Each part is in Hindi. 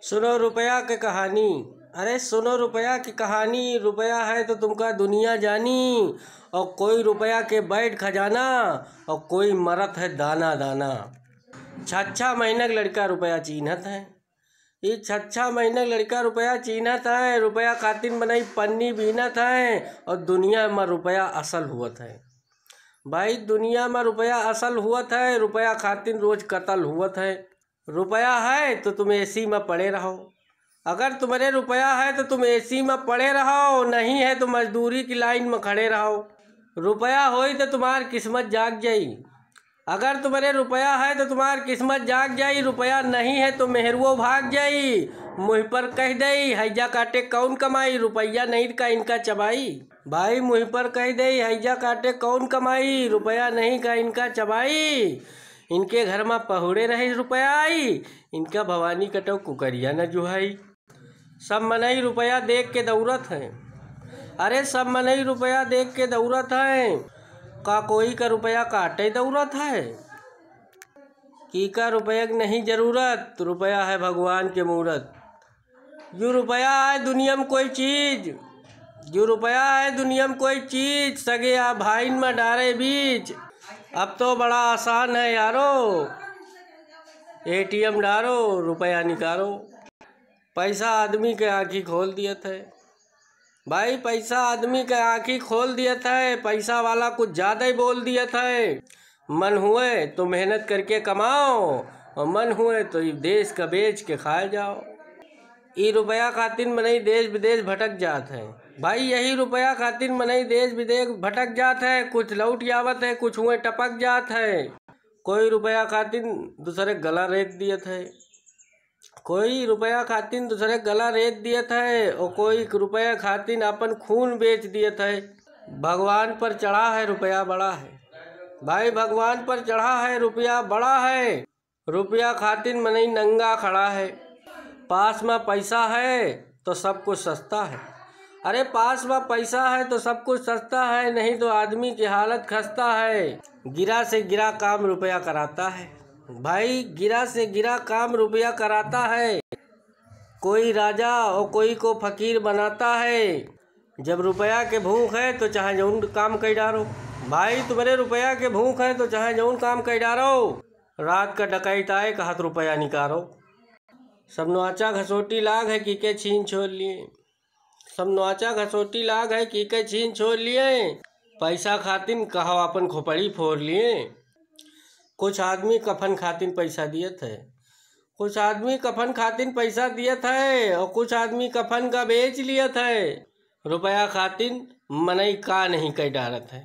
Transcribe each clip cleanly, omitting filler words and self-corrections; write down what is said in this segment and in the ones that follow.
सुनो रुपया की कहानी। अरे सुनो रुपया की कहानी। रुपया है तो तुमका दुनिया जानी, और कोई रुपया के बैठ खजाना, और कोई मरत है दाना दाना। 6 महीना का लड़का रुपया चीन्हत है। ये 6 महीना का लड़का रुपया चीन्हत है। रुपया खातिर बनाई पन्नी बीनत है, और दुनिया में रुपया असल हुअत है। भाई दुनिया में रुपया असल हुअत है। रुपया खातिर रोज कत्ल हुअत है। रुपया है तो तुम एसी में पड़े रहो। अगर तुम्हारे रुपया है तो तुम एसी में पड़े रहो, नहीं है तो मजदूरी की लाइन में खड़े रहो। रुपया होई तो तुम्हारी किस्मत जाग जाई। अगर तुम्हारे रुपया है तो तुम्हारी किस्मत जाग जाई। रुपया नहीं है तो मेहरुओ भाग जाई। मुँह पर कह दई हैजा काटे कौन कमाई, रुपया नहीं का इनका चबाई। भाई मुँह पर कह दई हैजा काटे कौन कमाई, रुपया नहीं का इनका चबाई। इनके घर में पहुड़े रहे रुपया आई, इनका भवानी कटो कुकरिया न जुहाई। सब मनई रुपया देख के दौड़त है। अरे सब मनई रुपया देख के दौड़त है। का कोई का रुपया काटे दौड़त है? की का रुपया की नहीं जरूरत, रुपया है भगवान के मूरत। जो रुपया है दुनिया में कोई चीज, जो रुपया है दुनिया में कोई चीज, सगे आ भाई में डारे बीच। अब तो बड़ा आसान है यारो, एटीएम डारो रुपया निकालो। पैसा आदमी के आँखी खोल दिया था। भाई पैसा आदमी के आँखी खोल दिया था। पैसा वाला कुछ ज़्यादा ही बोल दिया था। मन हुए तो मेहनत करके कमाओ, और मन हुए तो ये देश का बेच के खाए जाओ। ये रुपया खातिर मनई देश विदेश भटक जात है। भाई यही रुपया खातिर मनई देश विदेश भटक जात है। कुछ लौट जावत है, कुछ हुए टपक जात है। कोई रुपया खातिर दूसरे गला रेत दियत है। कोई रुपया खातिर दूसरे गला रेत दियत है, और कोई रुपया खातिर अपन खून बेच दियत है। भगवान पर चढ़ा है रुपया बड़ा है। भाई भगवान पर चढ़ा है रुपया बड़ा है। रुपया खातिर मनई नंगा खड़ा है। पास में पैसा है तो सब कुछ सस्ता है। अरे पास में पैसा है तो सब कुछ सस्ता है, नहीं तो आदमी की हालत खस्ता है। गिरा से गिरा काम रुपया कराता है। भाई गिरा से गिरा काम रुपया कराता है। कोई राजा और कोई को फकीर बनाता है। जब रुपया के भूख है तो चाहे जौन काम कर डारो। भाई तुम्हारे रुपया के भूख है तो चाहे जौन काम कर डारो। रात का डकैत आए का हाथ रुपया निकालो। सब नौचा घसोटी लाग है, की के छीन छोड़ लिए। सब नौचा घसोटी लाग है, की के छीन छोड़ लिए। पैसा खातिर कहो अपन खोपड़ी फोड़ लिए। कुछ आदमी कफन खातिर पैसा दिए थे। कुछ आदमी कफन खातिर पैसा दिए थे, और कुछ आदमी कफन का बेच लिए थे। रुपया खातिर मनई का नहीं कह डारत है।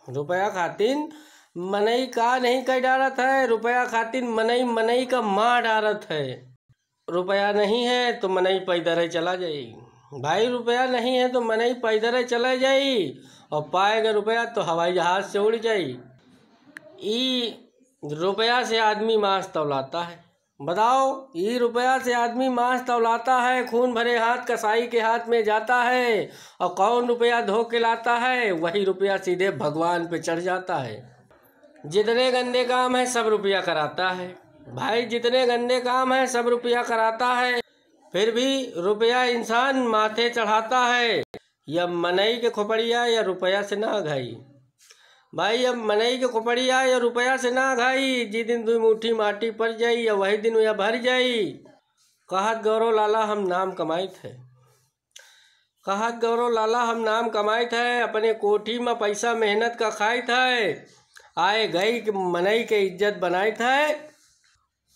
रुपया खातिर मनई का नहीं कह डारत है। रुपया खातिर मनई का माँ डारत है। रुपया नहीं है तो मनई पैदल चला जाएगी। भाई रुपया नहीं है तो मनई पैदल चला जाई, और पाएगा रुपया तो हवाई जहाज से उड़ जाई। ई रुपया से आदमी मांस तौलाता है। बताओ ये रुपया से आदमी मांस तौलाता है। खून भरे हाथ कसाई के हाथ में जाता है, और कौन रुपया धो के लाता है, वही रुपया सीधे भगवान पे चढ़ जाता है। जितने गंदे काम है सब रुपया कराता है। भाई जितने गंदे काम है सब रुपया कराता है। फिर भी रुपया इंसान माथे चढ़ाता है। या मनई के खोपड़िया या रुपया से ना घाई। भाई अब मनई के खोपड़िया या रुपया से ना घाई। जिस दिन 2 मुट्ठी माटी पड़ जाई, या वही दिन या भर जाई। कहत गौरव लाला हम नाम कमाई थे। कहत गौरव लाला हम नाम कमाई थे। अपने कोठी में पैसा मेहनत का खाई थे। आए गई कि मनई के इज्जत बनाई थे।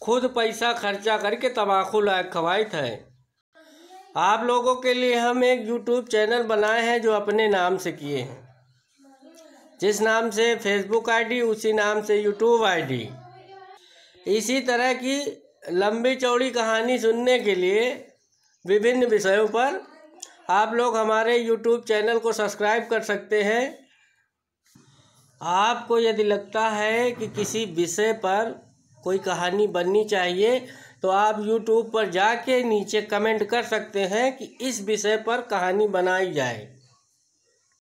खुद पैसा खर्चा करके तम्बाकू लायक खवाई थे। आप लोगों के लिए हम एक यूट्यूब चैनल बनाए हैं, जो अपने नाम से किए हैं। जिस नाम से फेसबुक आईडी, उसी नाम से यूट्यूब आईडी। इसी तरह की लंबी चौड़ी कहानी सुनने के लिए विभिन्न विषयों पर आप लोग हमारे यूट्यूब चैनल को सब्सक्राइब कर सकते हैं। आपको यदि लगता है कि किसी विषय पर कोई कहानी बननी चाहिए, तो आप YouTube पर जाके नीचे कमेंट कर सकते हैं कि इस विषय पर कहानी बनाई जाए।